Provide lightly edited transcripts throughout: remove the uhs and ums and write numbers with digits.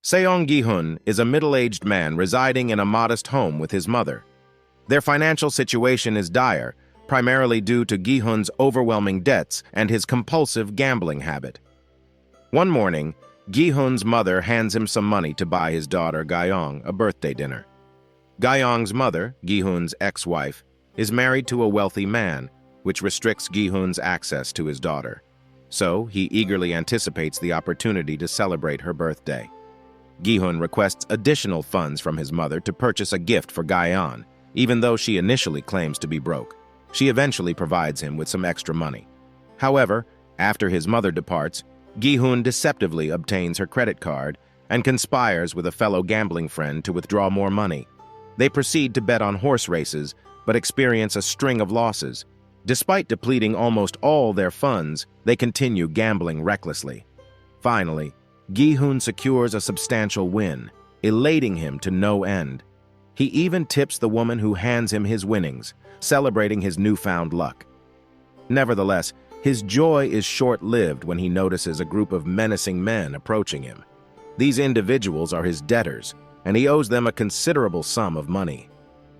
Seong Gi-hun is a middle-aged man residing in a modest home with his mother. Their financial situation is dire, primarily due to Gi-hun's overwhelming debts and his compulsive gambling habit. One morning, Gi-hun's mother hands him some money to buy his daughter Ga-young a birthday dinner. Ga-young's mother, Gi-hun's ex-wife, is married to a wealthy man, which restricts Gi-hun's access to his daughter. So, he eagerly anticipates the opportunity to celebrate her birthday. Gi-hun requests additional funds from his mother to purchase a gift for Ga-young, even though she initially claims to be broke. She eventually provides him with some extra money. However, after his mother departs, Gi-hun deceptively obtains her credit card and conspires with a fellow gambling friend to withdraw more money. They proceed to bet on horse races, but experience a string of losses. Despite depleting almost all their funds, they continue gambling recklessly. Finally, Gi-hun secures a substantial win, elating him to no end. He even tips the woman who hands him his winnings, celebrating his newfound luck. Nevertheless, his joy is short-lived when he notices a group of menacing men approaching him. These individuals are his debtors, and he owes them a considerable sum of money.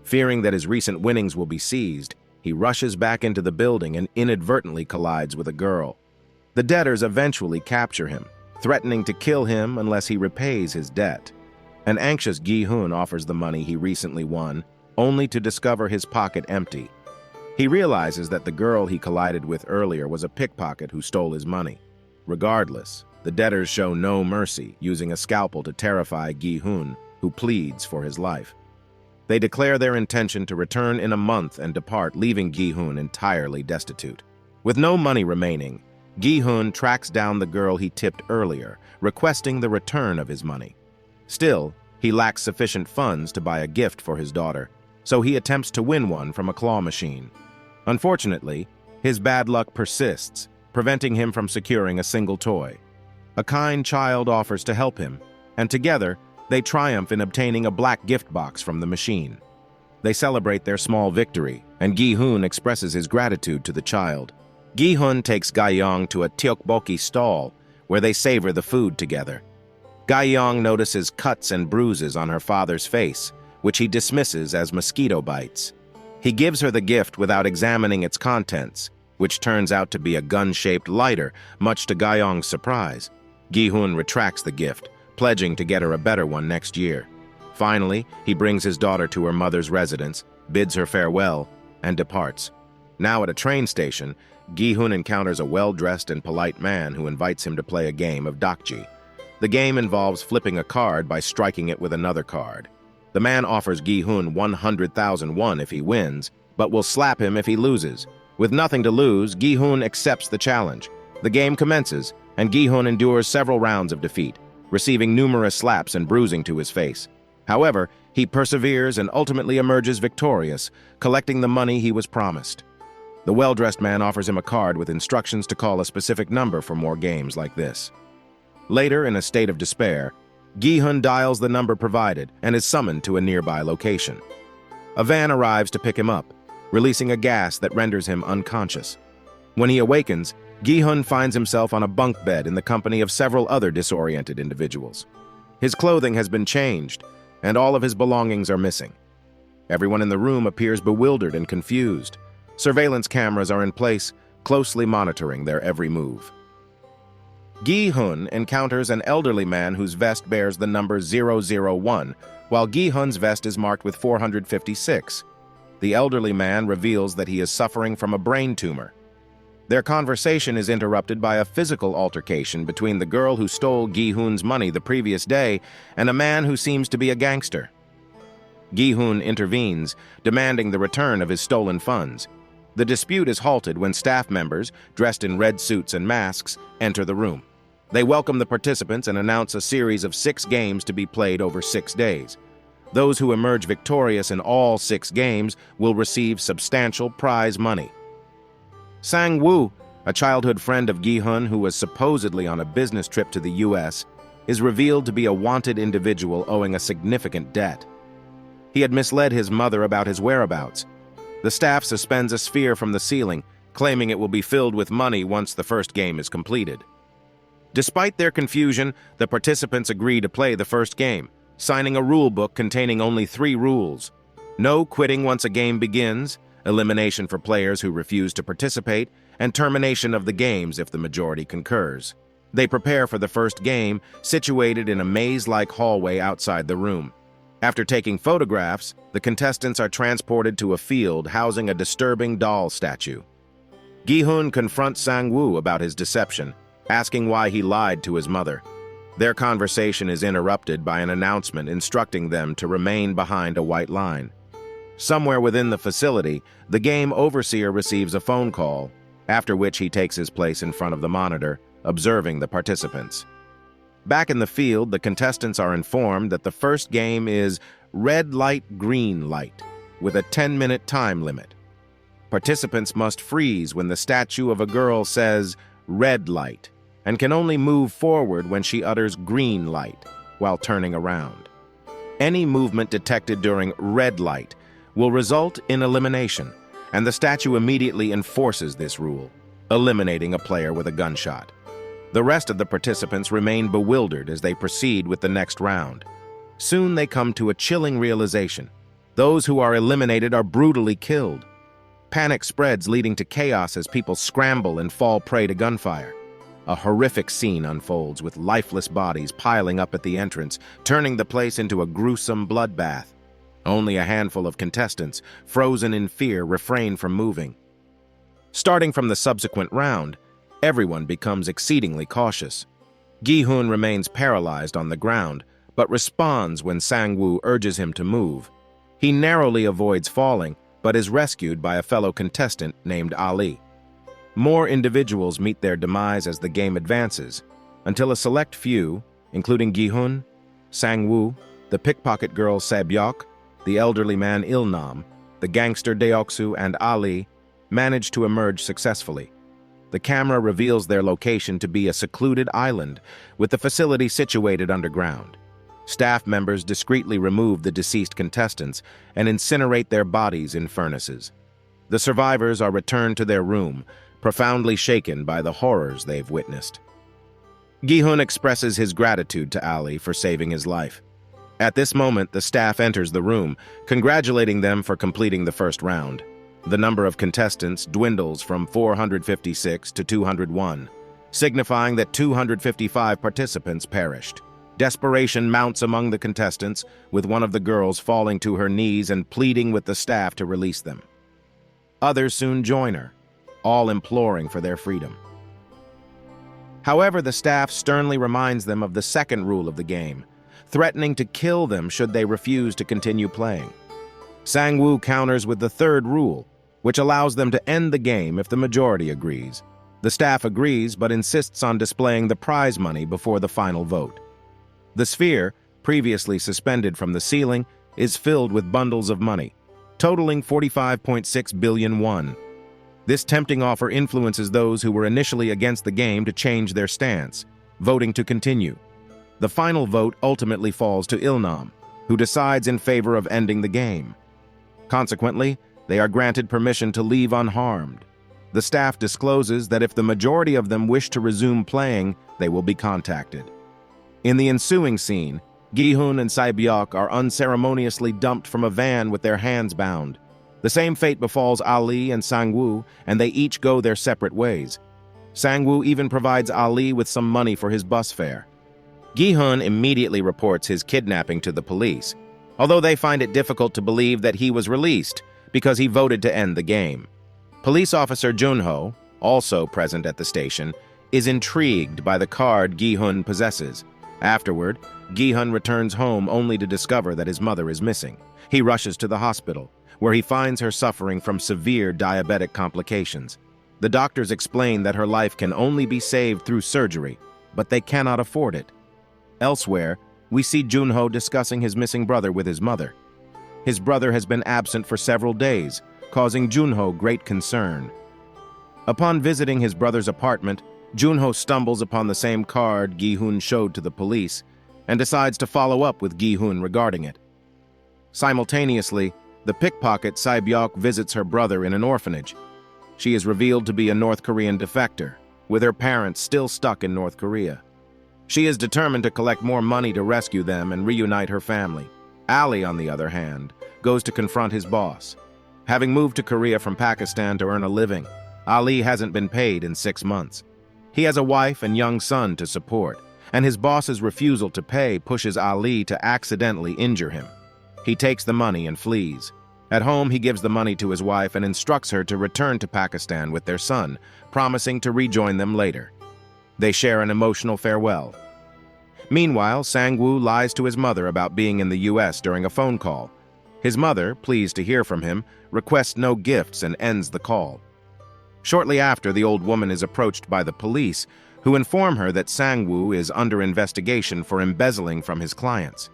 Fearing that his recent winnings will be seized, he rushes back into the building and inadvertently collides with a girl. The debtors eventually capture him, threatening to kill him unless he repays his debt. An anxious Gi-hun offers the money he recently won, only to discover his pocket empty. He realizes that the girl he collided with earlier was a pickpocket who stole his money. Regardless, the debtors show no mercy, using a scalpel to terrify Gi-hun, who pleads for his life. They declare their intention to return in a month and depart, leaving Gi-hun entirely destitute. With no money remaining, Gi-hun tracks down the girl he tipped earlier, requesting the return of his money. Still, he lacks sufficient funds to buy a gift for his daughter, so he attempts to win one from a claw machine. Unfortunately, his bad luck persists, preventing him from securing a single toy. A kind child offers to help him, and together, they triumph in obtaining a black gift box from the machine. They celebrate their small victory, and Gi-hun expresses his gratitude to the child. Gi-hun takes Ga-young to a tteokbokki stall, where they savor the food together. Ga-young notices cuts and bruises on her father's face, which he dismisses as mosquito bites. He gives her the gift without examining its contents, which turns out to be a gun-shaped lighter, much to Ga-young's surprise. Gi-hun retracts the gift, pledging to get her a better one next year. Finally, he brings his daughter to her mother's residence, bids her farewell, and departs. Now at a train station, Gi-hun encounters a well-dressed and polite man who invites him to play a game of dakji. The game involves flipping a card by striking it with another card. The man offers Gi-hun 100,000 won if he wins, but will slap him if he loses. With nothing to lose, Gi-hun accepts the challenge. The game commences, and Gi-hun endures several rounds of defeat, receiving numerous slaps and bruising to his face. However, he perseveres and ultimately emerges victorious, collecting the money he was promised. The well-dressed man offers him a card with instructions to call a specific number for more games like this. Later, in a state of despair, Gi-hun dials the number provided and is summoned to a nearby location. A van arrives to pick him up, releasing a gas that renders him unconscious. When he awakens, Gi-hun finds himself on a bunk bed in the company of several other disoriented individuals. His clothing has been changed, and all of his belongings are missing. Everyone in the room appears bewildered and confused. Surveillance cameras are in place, closely monitoring their every move. Gi-hun encounters an elderly man whose vest bears the number 001, while Gi-hun's vest is marked with 456. The elderly man reveals that he is suffering from a brain tumor. Their conversation is interrupted by a physical altercation between the girl who stole Gi-hun's money the previous day and a man who seems to be a gangster. Gi-hun intervenes, demanding the return of his stolen funds. The dispute is halted when staff members, dressed in red suits and masks, enter the room. They welcome the participants and announce a series of 6 games to be played over 6 days. Those who emerge victorious in all 6 games will receive substantial prize money. Sang-woo, a childhood friend of Gi-hun who was supposedly on a business trip to the U.S., is revealed to be a wanted individual owing a significant debt. He had misled his mother about his whereabouts. The staff suspends a sphere from the ceiling, claiming it will be filled with money once the first game is completed. Despite their confusion, the participants agree to play the first game, signing a rule book containing only 3 rules. No quitting once a game begins, elimination for players who refuse to participate, and termination of the games if the majority concurs. They prepare for the first game, situated in a maze-like hallway outside the room. After taking photographs, the contestants are transported to a field housing a disturbing doll statue. Gi-hun confronts Sang-woo about his deception, asking why he lied to his mother. Their conversation is interrupted by an announcement instructing them to remain behind a white line. Somewhere within the facility, the game overseer receives a phone call, after which he takes his place in front of the monitor, observing the participants. Back in the field, the contestants are informed that the first game is red light, green light, with a 10-minute time limit. Participants must freeze when the statue of a girl says red light, and can only move forward when she utters green light while turning around. Any movement detected during red light will result in elimination, and the statue immediately enforces this rule, eliminating a player with a gunshot. The rest of the participants remain bewildered as they proceed with the next round. Soon they come to a chilling realization. Those who are eliminated are brutally killed. Panic spreads, leading to chaos as people scramble and fall prey to gunfire. A horrific scene unfolds with lifeless bodies piling up at the entrance, turning the place into a gruesome bloodbath. Only a handful of contestants, frozen in fear, refrain from moving. Starting from the subsequent round, everyone becomes exceedingly cautious. Gi-hun remains paralyzed on the ground, but responds when Sang-woo urges him to move. He narrowly avoids falling, but is rescued by a fellow contestant named Ali. More individuals meet their demise as the game advances, until a select few, including Gi-hun, Sang-woo, the pickpocket girl Sae-byok, the elderly man Il-nam, the gangster Deok-soo, and Ali, manage to emerge successfully. The camera reveals their location to be a secluded island, with the facility situated underground. Staff members discreetly remove the deceased contestants and incinerate their bodies in furnaces. The survivors are returned to their room, profoundly shaken by the horrors they've witnessed. Gi-hun expresses his gratitude to Ali for saving his life. At this moment, the staff enters the room, congratulating them for completing the first round. The number of contestants dwindles from 456 to 201, signifying that 255 participants perished. Desperation mounts among the contestants, with one of the girls falling to her knees and pleading with the staff to release them. Others soon join her, all imploring for their freedom. However, the staff sternly reminds them of the second rule of the game, threatening to kill them should they refuse to continue playing. Sang-woo counters with the third rule, which allows them to end the game if the majority agrees. The staff agrees but insists on displaying the prize money before the final vote. The sphere, previously suspended from the ceiling, is filled with bundles of money, totaling 45.6 billion won. This tempting offer influences those who were initially against the game to change their stance, voting to continue. The final vote ultimately falls to Il-nam, who decides in favor of ending the game. Consequently, they are granted permission to leave unharmed. The staff discloses that if the majority of them wish to resume playing, they will be contacted. In the ensuing scene, Gi-hun and Sae-byok are unceremoniously dumped from a van with their hands bound. The same fate befalls Ali and Sang-woo, and they each go their separate ways. Sang-woo even provides Ali with some money for his bus fare. Gi-hun immediately reports his kidnapping to the police, although they find it difficult to believe that he was released because he voted to end the game. Police officer Junho, also present at the station, is intrigued by the card Gi-hun possesses. Afterward, Gi-hun returns home only to discover that his mother is missing. He rushes to the hospital, where he finds her suffering from severe diabetic complications. The doctors explain that her life can only be saved through surgery, but they cannot afford it. Elsewhere, we see Junho discussing his missing brother with his mother. His brother has been absent for several days, causing Junho great concern. Upon visiting his brother's apartment, Junho stumbles upon the same card Gi-hun showed to the police and decides to follow up with Gi-hun regarding it. Simultaneously, the pickpocket Sae-byok visits her brother in an orphanage. She is revealed to be a North Korean defector. with her parents still stuck in North Korea. She is determined to collect more money to rescue them and reunite her family. Ali, on the other hand, goes to confront his boss. Having moved to Korea from Pakistan to earn a living, Ali hasn't been paid in 6 months. He has a wife and young son to support, and his boss's refusal to pay pushes Ali to accidentally injure him. He takes the money and flees. At home, he gives the money to his wife and instructs her to return to Pakistan with their son, promising to rejoin them later. They share an emotional farewell. Meanwhile, Sang-woo lies to his mother about being in the U.S. during a phone call. His mother, pleased to hear from him, requests no gifts and ends the call. Shortly after, the old woman is approached by the police, who inform her that Sang-woo is under investigation for embezzling from his clients.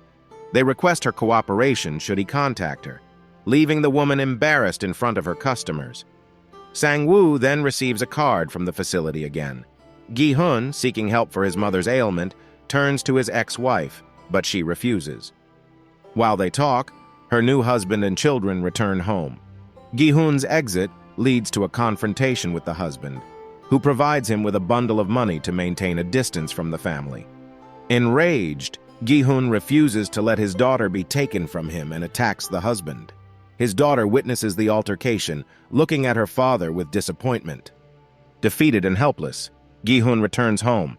They request her cooperation should he contact her, leaving the woman embarrassed in front of her customers. Sang-woo then receives a card from the facility again. Gi-hun, seeking help for his mother's ailment, turns to his ex-wife, but she refuses. While they talk, her new husband and children return home. Gi-hun's exit leads to a confrontation with the husband, who provides him with a bundle of money to maintain a distance from the family. Enraged, Gi-hun refuses to let his daughter be taken from him and attacks the husband. His daughter witnesses the altercation, looking at her father with disappointment. Defeated and helpless, Gi-hun returns home.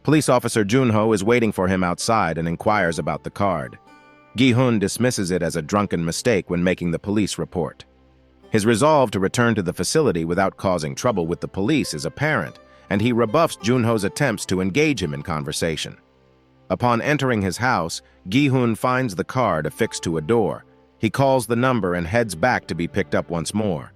Police officer Junho is waiting for him outside and inquires about the card. Gi-hun dismisses it as a drunken mistake when making the police report. His resolve to return to the facility without causing trouble with the police is apparent, and he rebuffs Junho's attempts to engage him in conversation. Upon entering his house, Gi-hun finds the card affixed to a door. He calls the number and heads back to be picked up once more.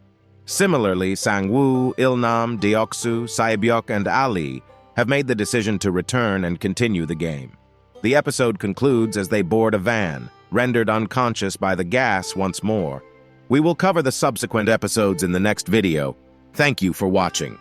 Similarly, Sang-woo, Il-nam, Deoksu, Sae-byuk, and Ali have made the decision to return and continue the game. The episode concludes as they board a van, rendered unconscious by the gas once more. We will cover the subsequent episodes in the next video. Thank you for watching.